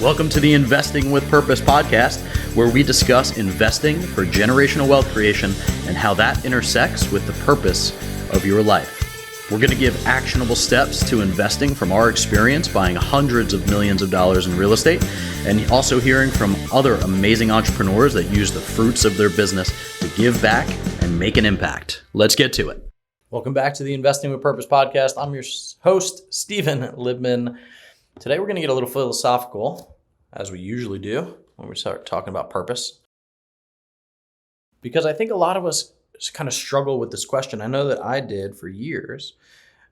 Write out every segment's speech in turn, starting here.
Welcome to the Investing with Purpose podcast, where we discuss investing for generational wealth creation and how that intersects with the purpose of your life. We're going to give actionable steps to investing from our experience buying hundreds of millions of dollars in real estate, and also hearing from other amazing entrepreneurs that use the fruits of their business to give back and make an impact. Let's get to it. Welcome back to the Investing with Purpose podcast. I'm your host, Stephen Libman. Today, we're going to get a little philosophical, as we usually do when we start talking about purpose, because I think a lot of us kind of struggle with this question. I know that I did for years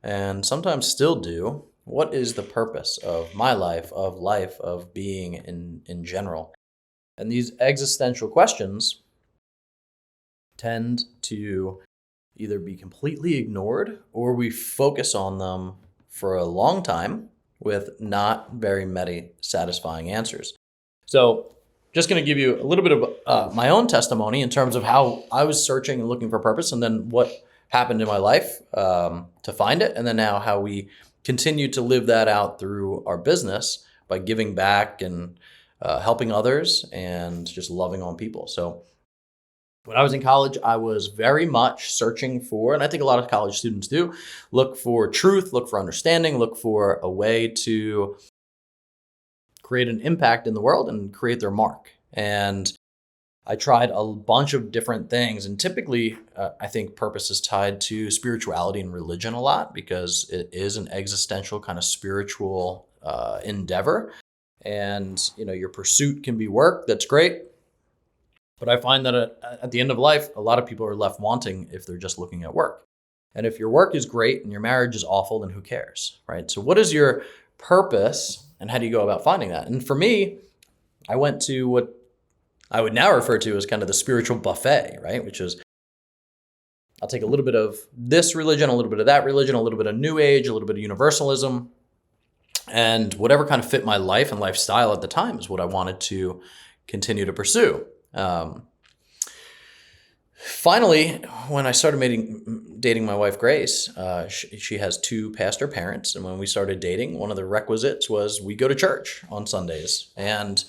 and sometimes still do. What is the purpose of my life, of being in general? And these existential questions tend to either be completely ignored or we focus on them for a long time with not very many satisfying answers. So just going to give you a little bit of my own testimony in terms of how I was searching and looking for purpose, and then what happened in my life to find it, and then now how we continue to live that out through our business by giving back and helping others and just loving on people. So when I was in college, I was very much searching for, and I think a lot of college students do, look for truth, look for understanding, look for a way to create an impact in the world and create their mark. And I tried a bunch of different things. And typically, I think purpose is tied to spirituality and religion a lot because it is an existential kind of spiritual endeavor. And, your pursuit can be work. That's great. But I find that at the end of life, a lot of people are left wanting if they're just looking at work. And if your work is great and your marriage is awful, then who cares, right? So what is your purpose and how do you go about finding that? And for me, I went to what I would now refer to as kind of the spiritual buffet, right? Which is, I'll take a little bit of this religion, a little bit of that religion, a little bit of New Age, a little bit of universalism, and whatever kind of fit my life and lifestyle at the time is what I wanted to continue to pursue. Finally, when I started dating my wife, Grace, she has two pastor parents. And when we started dating, one of the requisites was we go to church on Sundays. And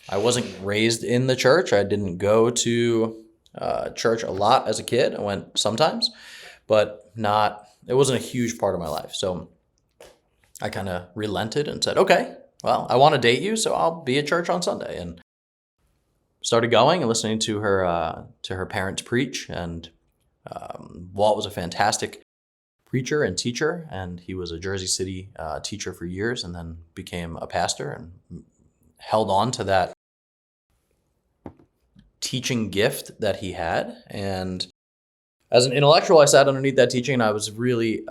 I wasn't raised in the church. I didn't go to church a lot as a kid. I went sometimes, but it wasn't a huge part of my life. So I kind of relented and said, okay, well, I want to date you, so I'll be at church on Sunday. And started going and listening to her parents preach, and Walt was a fantastic preacher and teacher, and he was a Jersey City teacher for years, and then became a pastor and held on to that teaching gift that he had. And as an intellectual, I sat underneath that teaching, and I was really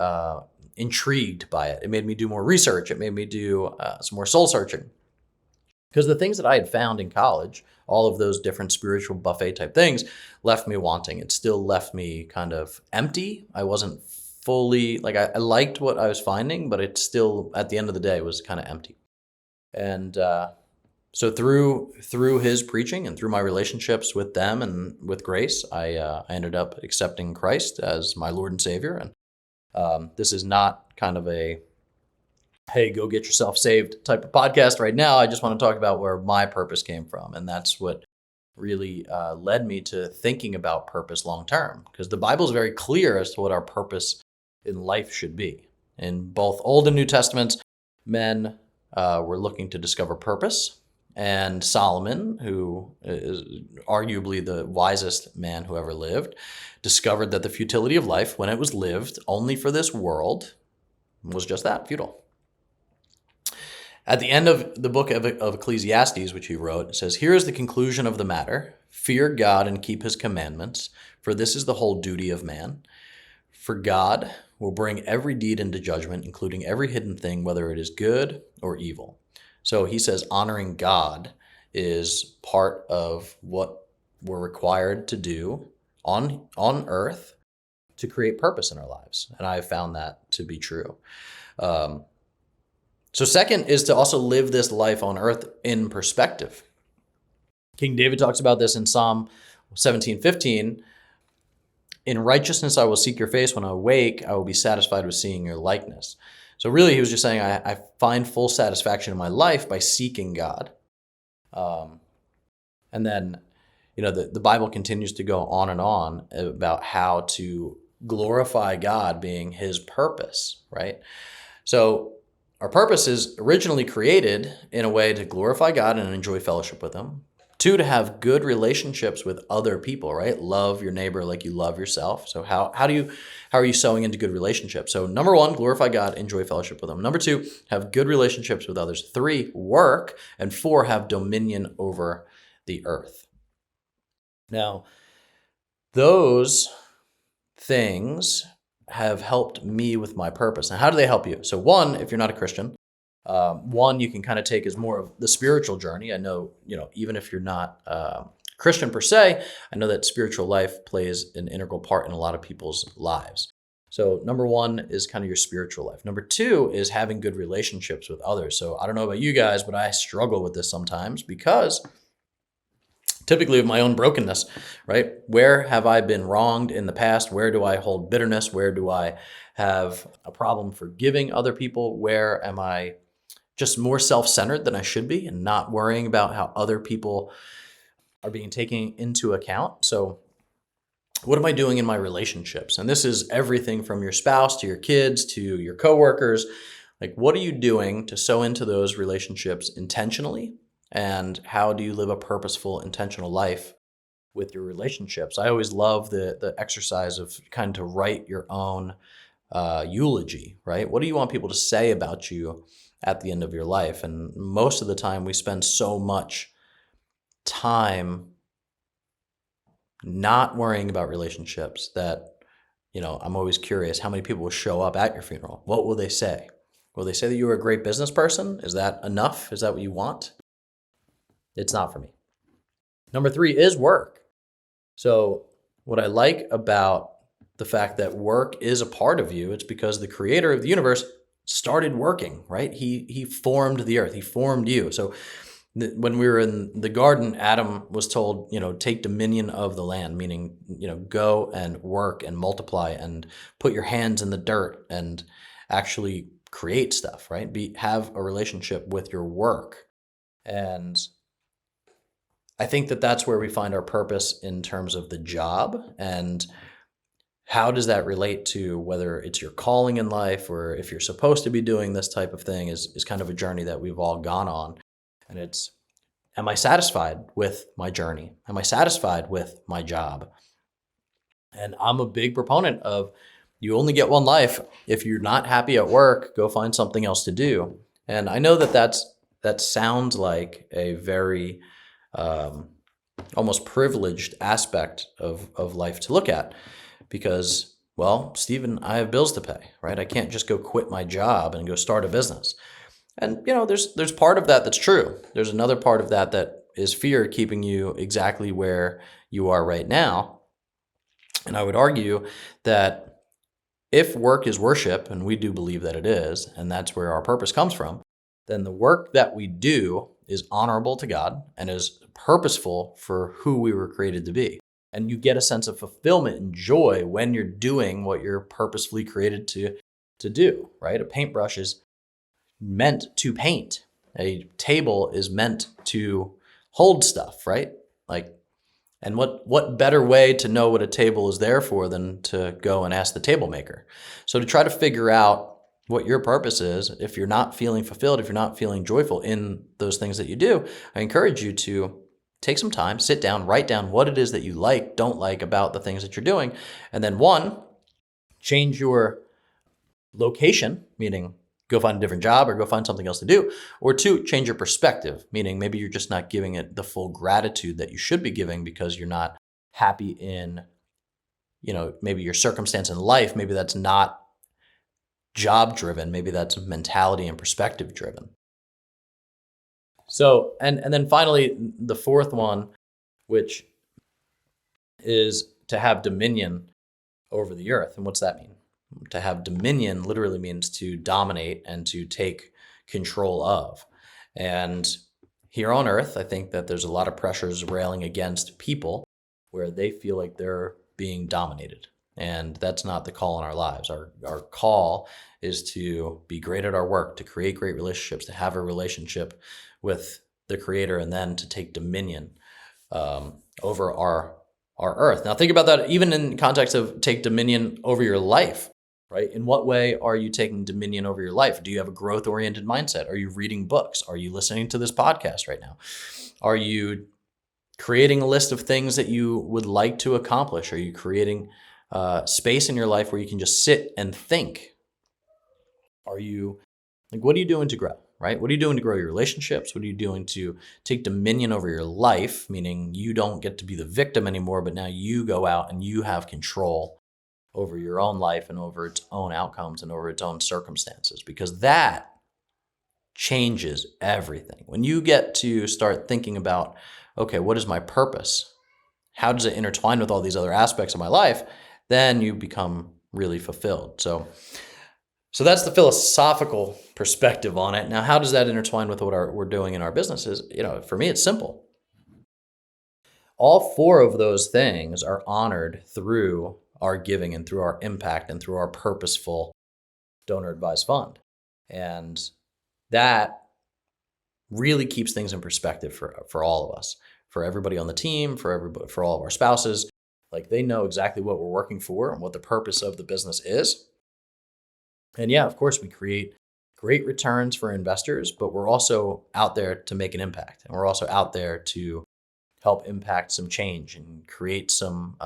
intrigued by it. It made me do more research. It made me do some more soul searching. Because the things that I had found in college, all of those different spiritual buffet type things, left me wanting. It still left me kind of empty. I wasn't fully, I liked what I was finding, but it still, at the end of the day, was kind of empty. And so through his preaching and through my relationships with them and with Grace, I ended up accepting Christ as my Lord and Savior. And this is not kind of a hey, go get yourself saved type of podcast right now. I just want to talk about where my purpose came from. And that's what really led me to thinking about purpose long term, because the Bible is very clear as to what our purpose in life should be. In both Old and New Testaments, men were looking to discover purpose. And Solomon, who is arguably the wisest man who ever lived, discovered that the futility of life, when it was lived only for this world, was just that, futile. At the end of the book of Ecclesiastes, which he wrote, it says, "Here is the conclusion of the matter. Fear God and keep his commandments, for this is the whole duty of man. For God will bring every deed into judgment, including every hidden thing, whether it is good or evil." So he says honoring God is part of what we're required to do on earth to create purpose in our lives. And I have found that to be true. So second is to also live this life on earth in perspective. King David talks about this in Psalm 17:15. "In righteousness I will seek your face. When I awake, I will be satisfied with seeing your likeness." So really, he was just saying, I find full satisfaction in my life by seeking God. And then, the Bible continues to go on and on about how to glorify God being his purpose, right? So our purpose is originally created in a way to glorify God and enjoy fellowship with him. 2, to have good relationships with other people, right? Love your neighbor like you love yourself. So how are you sowing into good relationships? So number 1, glorify God, enjoy fellowship with him. Number 2, have good relationships with others. 3, work. And 4, have dominion over the earth. Now, those things have helped me with my purpose. Now, how do they help you? So 1, if you're not a Christian, 1 you can kind of take as more of the spiritual journey. I know, even if you're not Christian per se, I know that spiritual life plays an integral part in a lot of people's lives. So number 1 is kind of your spiritual life. Number 2 is having good relationships with others. So I don't know about you guys, but I struggle with this sometimes because typically of my own brokenness, right? Where have I been wronged in the past? Where do I hold bitterness? Where do I have a problem forgiving other people? Where am I just more self-centered than I should be and not worrying about how other people are being taken into account? So what am I doing in my relationships? And this is everything from your spouse to your kids to your coworkers. Like, what are you doing to sow into those relationships intentionally? And how do you live a purposeful, intentional life with your relationships? I always love the exercise of kind of to write your own eulogy, right? What do you want people to say about you at the end of your life? And most of the time we spend so much time not worrying about relationships that, I'm always curious how many people will show up at your funeral. What will they say? Will they say that you were a great business person? Is that enough? Is that what you want? It's not for me. Number 3 is work. So what I like about the fact that work is a part of you, it's because the creator of the universe started working, right? He formed the earth. He formed you. So when we were in the garden, Adam was told, take dominion of the land, meaning, go and work and multiply and put your hands in the dirt and actually create stuff, right? Have a relationship with your work. And I think that that's where we find our purpose in terms of the job. And how does that relate to whether it's your calling in life or if you're supposed to be doing this type of thing is kind of a journey that we've all gone on. And it's, am I satisfied with my journey? Am I satisfied with my job? And I'm a big proponent of, you only get one life. If you're not happy at work, go find something else to do. And I know that sounds like a very almost privileged aspect of life to look at because, well, Stephen, I have bills to pay, right? I can't just go quit my job and go start a business. And, there's part of that that's true. There's another part of that is fear keeping you exactly where you are right now. And I would argue that if work is worship, and we do believe that it is, and that's where our purpose comes from, then the work that we do is honorable to God and is purposeful for who we were created to be. And you get a sense of fulfillment and joy when you're doing what you're purposefully created to do, right? A paintbrush is meant to paint. A table is meant to hold stuff, right? And what better way to know what a table is there for than to go and ask the table maker? So to try to figure out what your purpose is, if you're not feeling fulfilled, if you're not feeling joyful in those things that you do, I encourage you to take some time, sit down, write down what it is that you like, don't like about the things that you're doing. And then 1, change your location, meaning go find a different job or go find something else to do. Or 2, change your perspective, meaning maybe you're just not giving it the full gratitude that you should be giving because you're not happy in, maybe your circumstance in life. Maybe that's not job driven. Maybe that's mentality and perspective driven. So, and then finally, the 4th one, which is to have dominion over the earth. And what's that mean? To have dominion literally means to dominate and to take control of. And here on earth, I think that there's a lot of pressures railing against people where they feel like they're being dominated. And that's not the call in our lives. Our call is to be great at our work, to create great relationships, to have a relationship with the Creator, and then to take dominion over our earth. Now think about that even in context of take dominion over your life, right? In what way are you taking dominion over your life? Do you have a growth-oriented mindset? Are you reading books? Are you listening to this podcast right now? Are you creating a list of things that you would like to accomplish? Are you creating space in your life where you can just sit and think? What are you doing to grow, right? What are you doing to grow your relationships? What are you doing to take dominion over your life? Meaning you don't get to be the victim anymore, but now you go out and you have control over your own life and over its own outcomes and over its own circumstances, because that changes everything. When you get to start thinking about, okay, what is my purpose? How does it intertwine with all these other aspects of my life? Then you become really fulfilled. So that's the philosophical perspective on it. Now, how does that intertwine with what we're doing in our businesses? For me, it's simple. All four of those things are honored through our giving and through our impact and through our purposeful donor advised fund. And that really keeps things in perspective for all of us, for everybody on the team, for all of our spouses. Like, they know exactly what we're working for and what the purpose of the business is. And yeah, of course, we create great returns for investors, but we're also out there to make an impact. And we're also out there to help impact some change and create some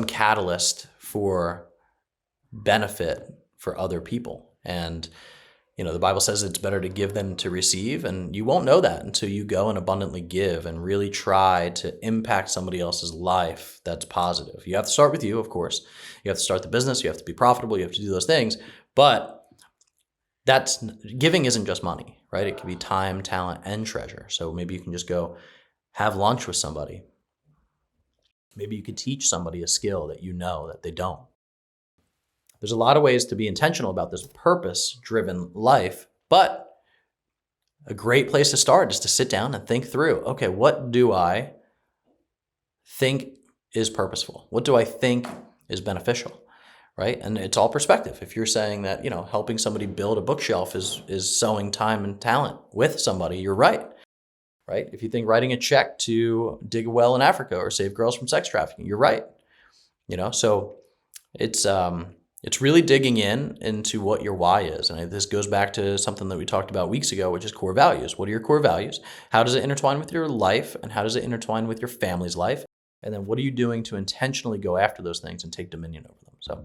catalyst for benefit for other people. And the Bible says it's better to give than to receive, and you won't know that until you go and abundantly give and really try to impact somebody else's life that's positive. You have to start with you, of course. You have to start the business. You have to be profitable. You have to do those things. But giving isn't just money, right? It can be time, talent, and treasure. So maybe you can just go have lunch with somebody. Maybe you could teach somebody a skill that you know that they don't. There's a lot of ways to be intentional about this purpose-driven life, but a great place to start is to sit down and think through, okay, what do I think is purposeful? What do I think is beneficial, right? And it's all perspective. If you're saying that, helping somebody build a bookshelf is sowing time and talent with somebody, you're right? If you think writing a check to dig a well in Africa or save girls from sex trafficking, you're right. So it's really digging into what your why is. And this goes back to something that we talked about weeks ago, which is core values. What are your core values? How does it intertwine with your life? And how does it intertwine with your family's life? And then what are you doing to intentionally go after those things and take dominion over them? So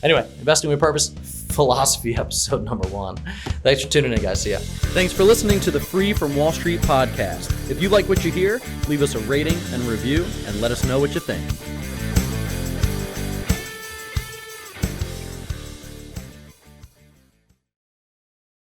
anyway, Investing with Purpose Philosophy episode number 1. Thanks for tuning in, guys. See ya. Thanks for listening to the Free from Wall Street podcast. If you like what you hear, leave us a rating and review and let us know what you think.